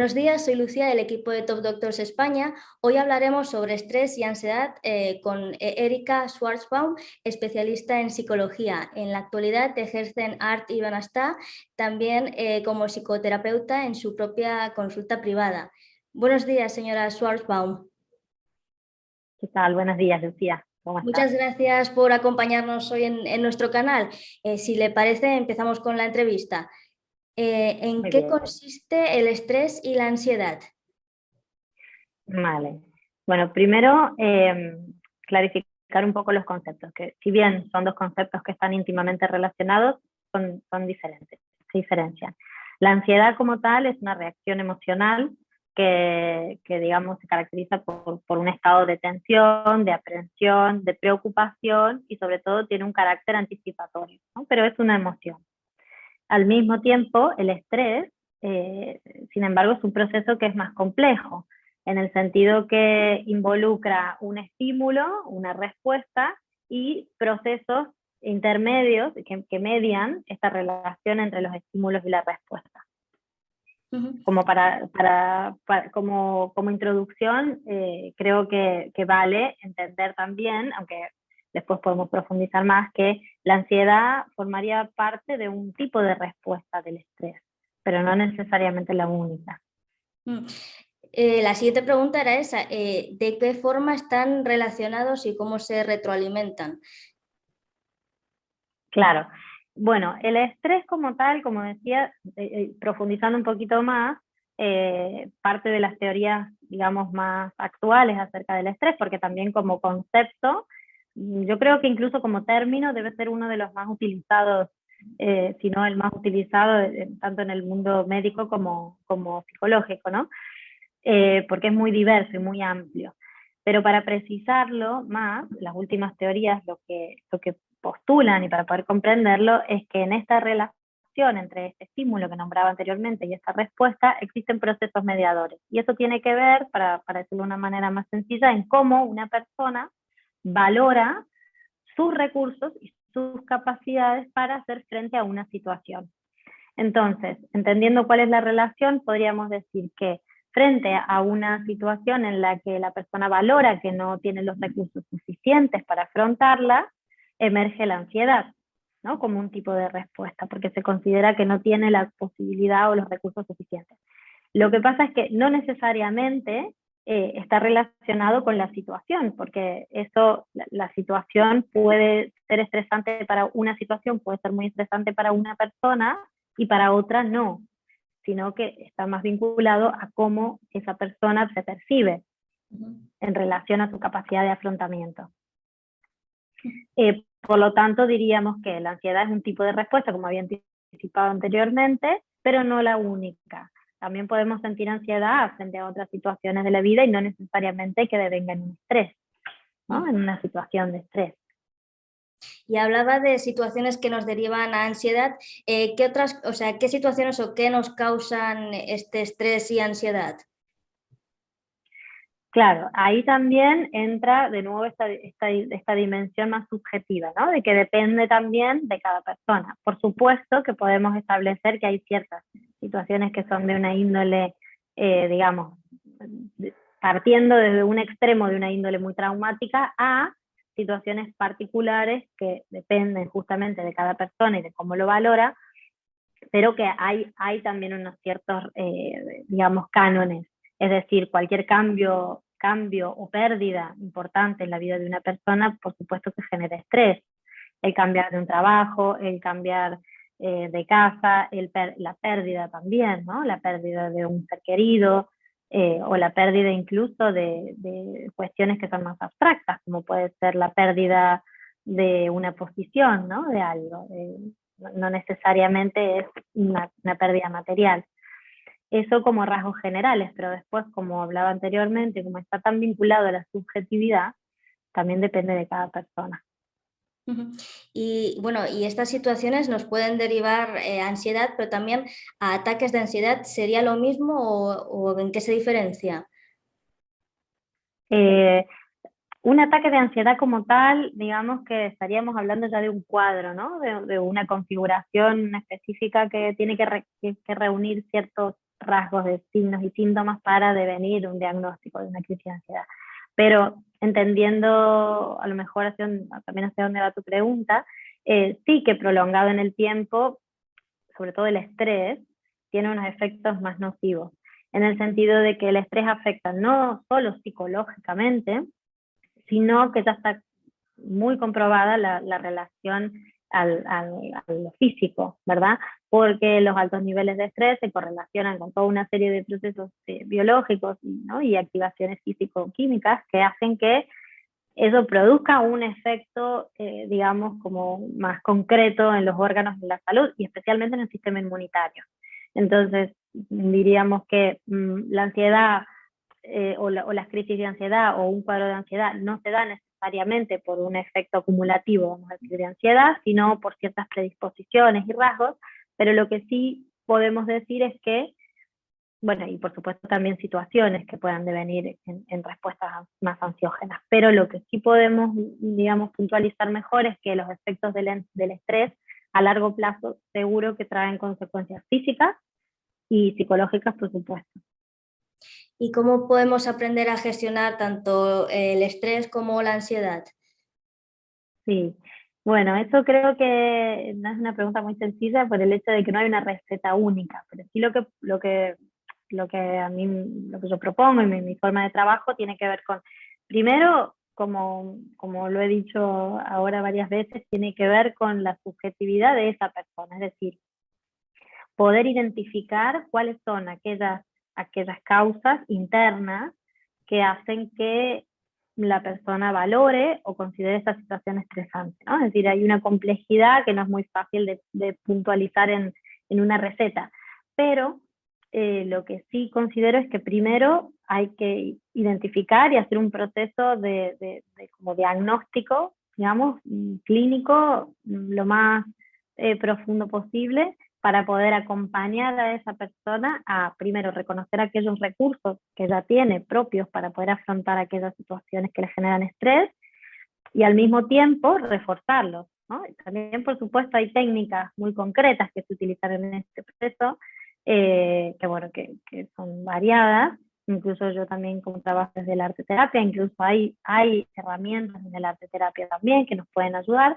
Buenos días, soy Lucía del equipo de Top Doctors España. Hoy hablaremos sobre estrés y ansiedad con Erika Schwarzbaum, especialista en psicología. En la actualidad ejerce en Art y Benastar, también como psicoterapeuta en su propia consulta privada. Buenos días, señora Schwarzbaum. ¿Qué tal? Buenos días, Lucía. ¿Cómo estás? Muchas gracias por acompañarnos hoy en nuestro canal. Si le parece, empezamos con la entrevista. ¿En Muy qué bien. consiste el estrés y la ansiedad? Vale. Bueno, primero clarificar un poco los conceptos, que si bien son dos conceptos que están íntimamente relacionados, son diferentes, se diferencian. La ansiedad como tal es una reacción emocional que digamos, se caracteriza por un estado de tensión, de aprensión, de preocupación y sobre todo tiene un carácter anticipatorio, ¿no? Pero es una emoción. Al mismo tiempo, el estrés, sin embargo, es un proceso que es más complejo, en el sentido que involucra un estímulo, una respuesta y procesos intermedios que median esta relación entre los estímulos y la respuesta. Ujú. Como, como introducción, creo que vale entender también, aunque después podemos profundizar más, que la ansiedad formaría parte de un tipo de respuesta del estrés, pero no necesariamente la única. Mm. La siguiente pregunta era esa, ¿de qué forma están relacionados y cómo se retroalimentan? Claro. Bueno, el estrés como tal, como decía, profundizando un poquito más, parte de las teorías, digamos, más actuales acerca del estrés, porque también como concepto, yo creo que incluso como término debe ser uno de los más utilizados, si no el más utilizado, tanto en el mundo médico como psicológico, ¿no? Porque es muy diverso y muy amplio. Pero para precisarlo más, las últimas teorías lo que postulan y para poder comprenderlo es que en esta relación entre este estímulo que nombraba anteriormente y esta respuesta existen procesos mediadores. Y eso tiene que ver, para decirlo de una manera más sencilla, en cómo una persona valora sus recursos y sus capacidades para hacer frente a una situación. Entonces, entendiendo cuál es la relación, podríamos decir que frente a una situación en la que la persona valora que no tiene los recursos suficientes para afrontarla, emerge la ansiedad, ¿no? Como un tipo de respuesta, porque se considera que no tiene la posibilidad o los recursos suficientes. Lo que pasa es que no necesariamente está relacionado con la situación, porque eso, la situación puede ser estresante para una situación, puede ser muy estresante para una persona y para otra no, sino que está más vinculado a cómo esa persona se percibe en relación a su capacidad de afrontamiento. Por lo tanto, diríamos que la ansiedad es un tipo de respuesta, como había anticipado anteriormente, pero no la única. También podemos sentir ansiedad frente a otras situaciones de la vida y no necesariamente que devenga en un estrés, ¿no? En una situación de estrés. Y hablaba de situaciones que nos derivan a ansiedad. ¿Qué otras, o sea, qué situaciones o qué nos causan este estrés y ansiedad? Claro, ahí también entra de nuevo esta dimensión más subjetiva, ¿no? De que depende también de cada persona. Por supuesto que podemos establecer que hay ciertas situaciones que son de una índole, digamos, partiendo desde un extremo de una índole muy traumática a situaciones particulares que dependen justamente de cada persona y de cómo lo valora, pero que hay también unos ciertos, digamos, cánones. Es decir, cualquier cambio o pérdida importante en la vida de una persona, por supuesto que genera estrés. El cambiar de un trabajo, el cambiar de casa, la pérdida también, ¿no? La pérdida de un ser querido, o la pérdida incluso de cuestiones que son más abstractas, como puede ser la pérdida de una posición, ¿no? De algo. No necesariamente es una pérdida material. Eso como rasgos generales, pero después, como hablaba anteriormente, como está tan vinculado a la subjetividad, también depende de cada persona. Y bueno, y estas situaciones nos pueden derivar ansiedad, pero también a ataques de ansiedad. ¿Sería lo mismo o en qué se diferencia? Eh, un ataque de ansiedad como tal, digamos que estaríamos hablando ya de un cuadro, ¿no? De una configuración específica que tiene que reunir ciertos rasgos de signos y síntomas para devenir un diagnóstico de una crisis de ansiedad. Pero entendiendo a lo mejor también hacia dónde va tu pregunta, sí que prolongado en el tiempo, sobre todo el estrés, tiene unos efectos más nocivos, en el sentido de que el estrés afecta no solo psicológicamente, sino que ya está muy comprobada la relación a lo físico, ¿verdad? Porque los altos niveles de estrés se correlacionan con toda una serie de procesos biológicos, ¿no? Y activaciones físico-químicas que hacen que eso produzca un efecto, digamos, como más concreto en los órganos de la salud y especialmente en el sistema inmunitario. Entonces, diríamos que la ansiedad o las crisis de ansiedad o un cuadro de ansiedad no se da necesariamente por un efecto acumulativo, vamos a decir, de ansiedad, sino por ciertas predisposiciones y rasgos, pero lo que sí podemos decir es que, bueno, y por supuesto también situaciones que puedan devenir en respuestas más ansiógenas, pero lo que sí podemos, digamos, puntualizar mejor es que los efectos del estrés a largo plazo seguro que traen consecuencias físicas y psicológicas, por supuesto. ¿Y cómo podemos aprender a gestionar tanto el estrés como la ansiedad? Sí, bueno, eso creo que no es una pregunta muy sencilla por el hecho de que no hay una receta única, pero sí lo que a mí, lo que yo propongo y mi forma de trabajo tiene que ver con, primero, como lo he dicho ahora varias veces, tiene que ver con la subjetividad de esa persona, es decir, poder identificar cuáles son aquellas causas internas que hacen que la persona valore o considere esa situación estresante, ¿no? Es decir, hay una complejidad que no es muy fácil de puntualizar en una receta, pero lo que sí considero es que primero hay que identificar y hacer un proceso como diagnóstico, digamos, clínico, lo más profundo posible, para poder acompañar a esa persona a, primero, reconocer aquellos recursos que ella tiene propios para poder afrontar aquellas situaciones que le generan estrés y al mismo tiempo reforzarlos, ¿no? También, por supuesto, hay técnicas muy concretas que se utilizan en este proceso, bueno, que son variadas. Incluso yo también como trabajo desde la arte terapia, incluso hay herramientas desde la arte terapia también que nos pueden ayudar,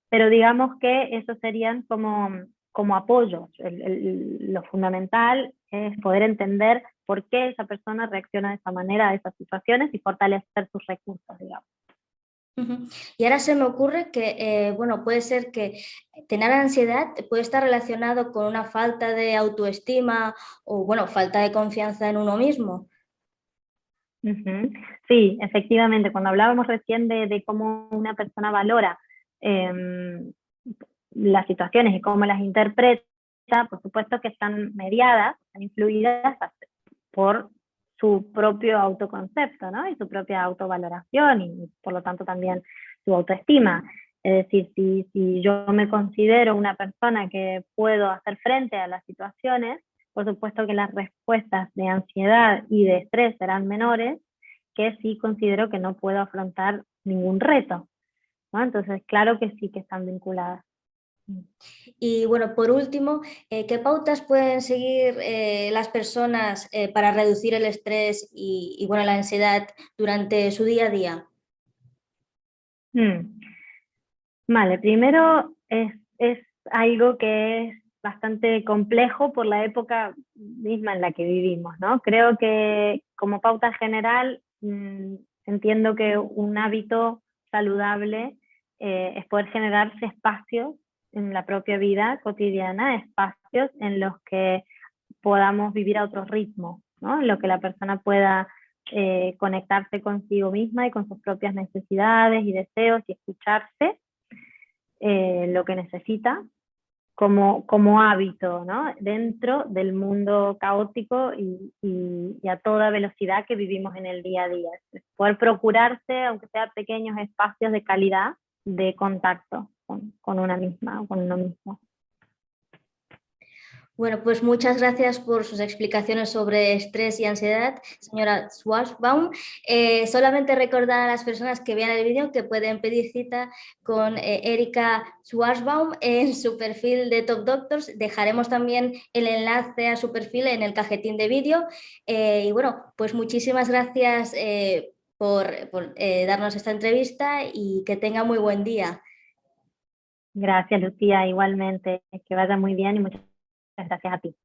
pero digamos que esos serían como apoyos. Lo fundamental es poder entender por qué esa persona reacciona de esa manera a esas situaciones y fortalecer sus recursos, digamos. Y ahora se me ocurre que, bueno, puede ser que tener ansiedad puede estar relacionado con una falta de autoestima o, bueno, falta de confianza en uno mismo. Sí, efectivamente, cuando hablábamos recién de cómo una persona valora las situaciones y cómo las interpreta, por supuesto que están mediadas, están influidas por su propio autoconcepto, ¿no? Y su propia autovaloración y por lo tanto también su autoestima. Es decir, si yo me considero una persona que puedo hacer frente a las situaciones, por supuesto que las respuestas de ansiedad y de estrés serán menores que si considero que no puedo afrontar ningún reto, ¿no? Entonces, claro que sí que están vinculadas. Y bueno, por último, ¿qué pautas pueden seguir las personas para reducir el estrés y, bueno, la ansiedad durante su día a día? Vale, primero es algo que es bastante complejo por la época misma en la que vivimos, ¿no? Creo que como pauta general entiendo que un hábito saludable es poder generarse espacios en la propia vida cotidiana, espacios en los que podamos vivir a otro ritmo, ¿no? En lo que la persona pueda conectarse consigo misma y con sus propias necesidades y deseos y escucharse lo que necesita como hábito, ¿no? Dentro del mundo caótico y a toda velocidad que vivimos en el día a día. Es poder procurarse, aunque sea pequeños espacios de calidad, de contacto con una misma o con uno mismo. Bueno, pues muchas gracias por sus explicaciones sobre estrés y ansiedad, señora Schwarzbaum. Solamente recordar a las personas que vean el vídeo que pueden pedir cita con Erika Schwarzbaum en su perfil de Top Doctors. Dejaremos también el enlace a su perfil en el cajetín de vídeo. Y bueno, pues muchísimas gracias por darnos esta entrevista y que tenga muy buen día. Gracias, Lucía, igualmente. Que vaya muy bien y muchas gracias a ti.